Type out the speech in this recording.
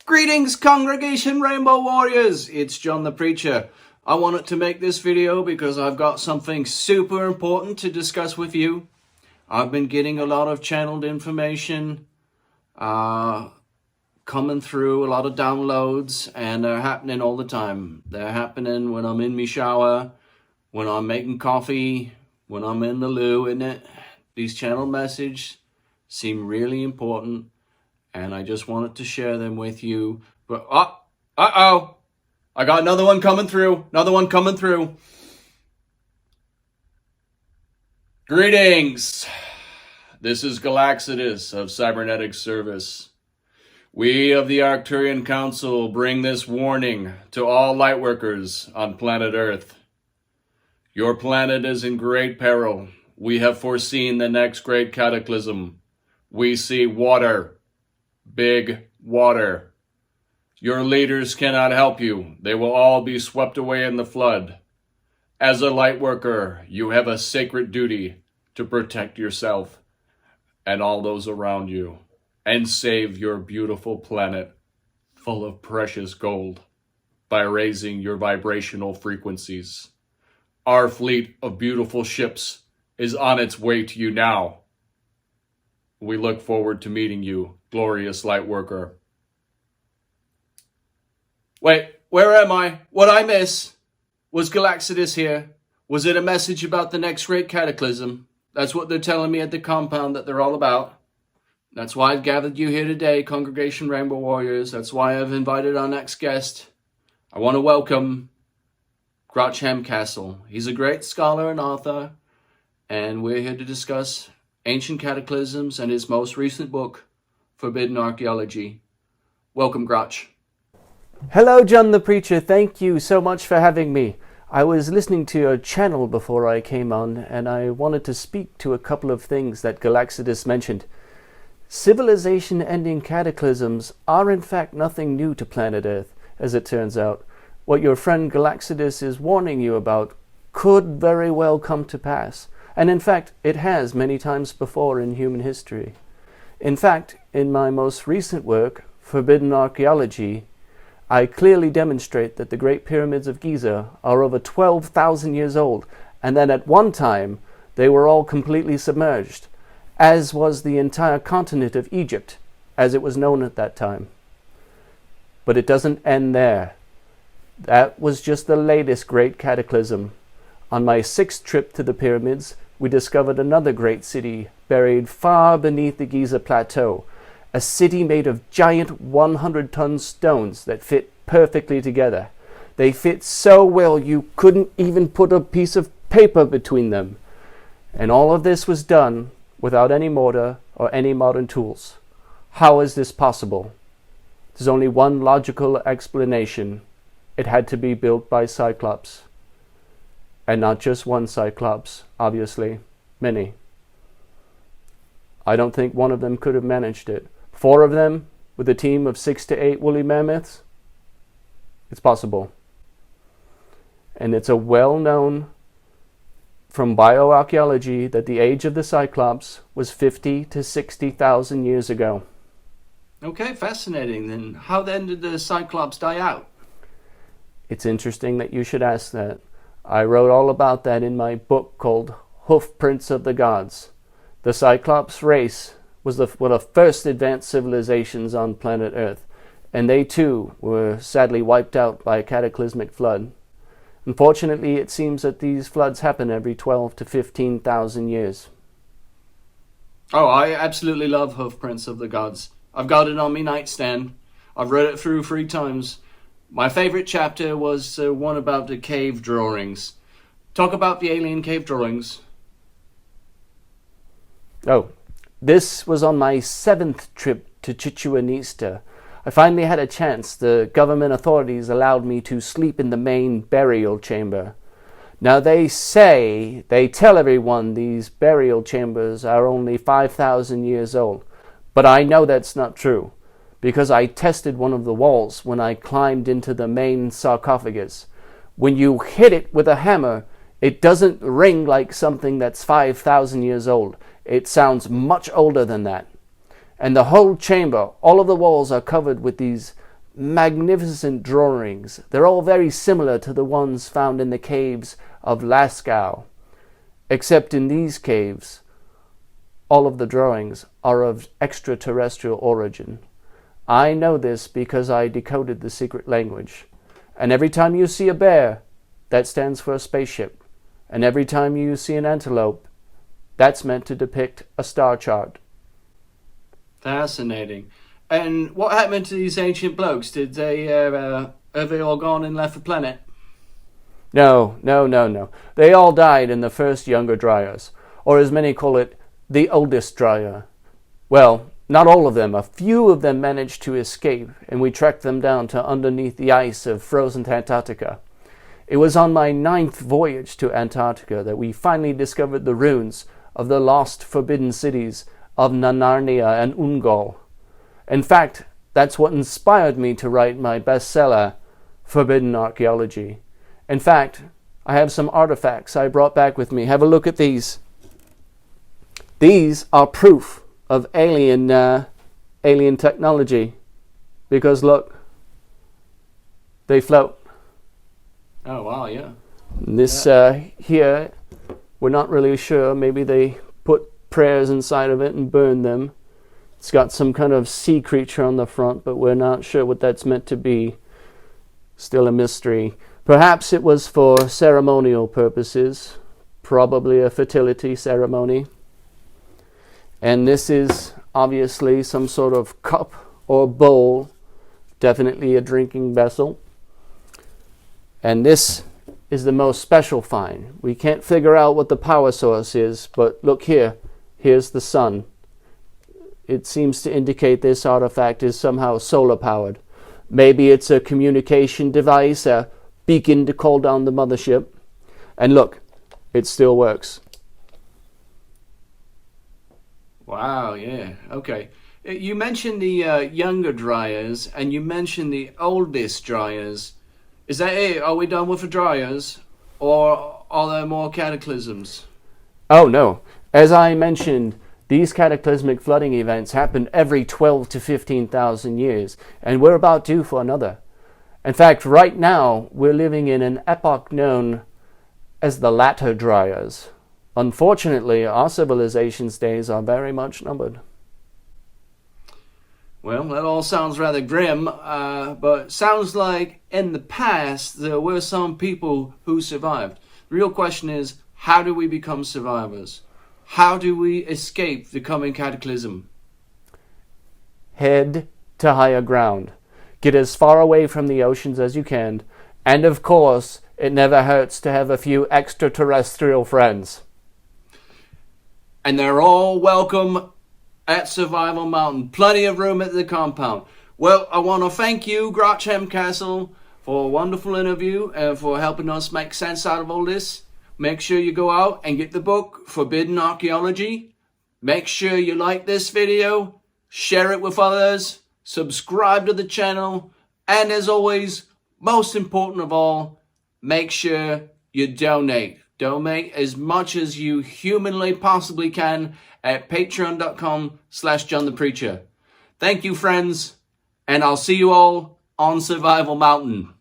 Greetings, Congregation Rainbow Warriors! It's John the Preacher. I wanted to make this video because I've got something super important to discuss with you. I've been getting a lot of channeled information coming through, a lot of downloads, and they're happening all the time. They're happening when I'm in my shower, when I'm making coffee, when I'm in the loo, and these channeled messages seem really important. And I just wanted to share them with you. But, uh-oh! I got another one coming through. Greetings! This is Galaxodus of Cybernetic Service. We of the Arcturian Council bring this warning to all lightworkers on planet Earth. Your planet is in great peril. We have foreseen the next great cataclysm. We see water. Big water. Your leaders cannot help you. They will all be swept away in the flood. As a light worker, you have a sacred duty to protect yourself and all those around you and save your beautiful planet full of precious gold by raising your vibrational frequencies. Our fleet of beautiful ships is on its way to you now. We look forward to meeting you, glorious light worker. Wait, where am I? What'd I miss? Was Galaxodus here? Was it a message about the next great cataclysm? That's what they're telling me at the compound that they're all about. That's why I've gathered you here today, Congregation Rainbow Warriors. That's why I've invited our next guest. I want to welcome Grotch Hamcastle. He's a great scholar and author, and we're here to discuss ancient cataclysms and his most recent book, Forbidden Archaeology. Welcome, Grotch. Hello, John the Preacher. Thank you so much for having me. I was listening to your channel before I came on, and I wanted to speak to a couple of things that Galaxodus mentioned. Civilization-ending cataclysms are in fact nothing new to planet Earth, as it turns out. What your friend Galaxodus is warning you about could very well come to pass. And in fact, it has many times before in human history. In fact, in my most recent work, Forbidden Archaeology, I clearly demonstrate that the Great Pyramids of Giza are over 12,000 years old, and that at one time they were all completely submerged, as was the entire continent of Egypt, as it was known at that time. But it doesn't end there. That was just the latest great cataclysm. On my 6th trip to the pyramids, we discovered another great city buried far beneath the Giza Plateau, a city made of giant 100-ton stones that fit perfectly together. They fit so well you couldn't even put a piece of paper between them. And all of this was done without any mortar or any modern tools. How is this possible? There's only one logical explanation. It had to be built by Cyclops. And not just one Cyclops, obviously, many. I don't think one of them could have managed it. 4 of them, with a team of 6 to 8 woolly mammoths, it's possible. And it's a well-known from bioarchaeology that the age of the Cyclops was 50 to 60,000 years ago. Okay, fascinating. Then how then did the Cyclops die out? It's interesting that you should ask that. I wrote all about that in my book called Hoofprints of the Gods. The Cyclops race was one of the first advanced civilizations on planet Earth, and they too were sadly wiped out by a cataclysmic flood. Unfortunately, it seems that these floods happen every 12 to 15,000 years. Oh, I absolutely love Hoofprints of the Gods. I've got it on my nightstand. I've read it through 3 times. My favorite chapter was one about the cave drawings. Talk about the alien cave drawings. Oh, this was on my 7th trip to Chichen Itza. I finally had a chance. The government authorities allowed me to sleep in the main burial chamber. Now they tell everyone these burial chambers are only 5,000 years old. But I know that's not true, because I tested one of the walls when I climbed into the main sarcophagus. When you hit it with a hammer, it doesn't ring like something that's 5,000 years old. It sounds much older than that. And the whole chamber, all of the walls are covered with these magnificent drawings. They're all very similar to the ones found in the caves of Lascaux, except in these caves, all of the drawings are of extraterrestrial origin. I know this because I decoded the secret language. And every time you see a bear, that stands for a spaceship. And every time you see an antelope, that's meant to depict a star chart. Fascinating. And what happened to these ancient blokes? Did they, have they all gone and left the planet? No. They all died in the first Younger Dryas, or as many call it, the oldest Dryas. Well, not all of them. A few of them managed to escape, and we tracked them down to underneath the ice of frozen Antarctica. It was on my 9th voyage to Antarctica that we finally discovered the ruins of the lost forbidden cities of Nanarnia and Ungol. In fact, that's what inspired me to write my bestseller, Forbidden Archaeology. In fact, I have some artifacts I brought back with me. Have a look at these. These are proof of alien technology. Because look, they float. Oh, wow, yeah. And this here, we're not really sure. Maybe they put prayers inside of it and burned them. It's got some kind of sea creature on the front, but we're not sure what that's meant to be. Still a mystery. Perhaps it was for ceremonial purposes. Probably a fertility ceremony. And this is obviously some sort of cup or bowl. Definitely a drinking vessel. And this is the most special find. We can't figure out what the power source is, but look here. Here's the sun. It seems to indicate this artifact is somehow solar powered. Maybe it's a communication device, a beacon to call down the mothership. And look, it still works. Wow, yeah, okay. You mentioned the Younger Dryas, and you mentioned the oldest Dryas. Is that it? Are we done with the Dryas? Or are there more cataclysms? Oh no. As I mentioned, these cataclysmic flooding events happen every 12 to 15,000 years, and we're about due for another. In fact, right now, we're living in an epoch known as the Latter Dryas. Unfortunately, our civilization's days are very much numbered. Well, that all sounds rather grim, but sounds like in the past there were some people who survived. The real question is, how do we become survivors? How do we escape the coming cataclysm? Head to higher ground. Get as far away from the oceans as you can. And of course, it never hurts to have a few extraterrestrial friends. And they're all welcome at Survival Mountain. Plenty of room at the compound. Well, I want to thank you, Grotch Hamcastle, for a wonderful interview and for helping us make sense out of all this. Make sure you go out and get the book, Forbidden Archaeology. Make sure you like this video, share it with others, subscribe to the channel, and as always, most important of all, make sure you donate. Donate as much as you humanly possibly can at patreon.com/John the Preacher. Thank you, friends, and I'll see you all on Survival Mountain.